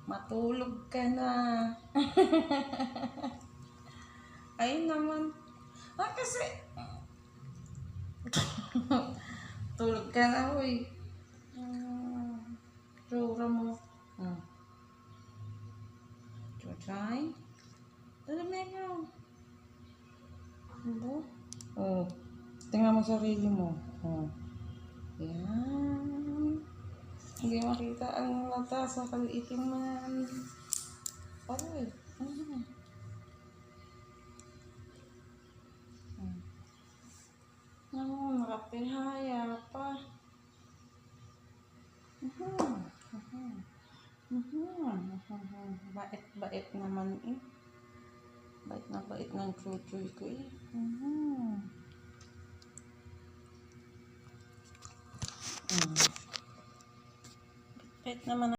Matulog ka na. Ay naman. Kasi tulog ka na, uy. Tsura mo. Try. Tulog na ikaw. Ano? Tingnan mo sarili mo. Yan. Hindi makita ang mata sa kaliiting man. Aray. Nakapihaya pa. Bait-bait naman eh. Bait na bait ng chuchoy ko eh. Bait naman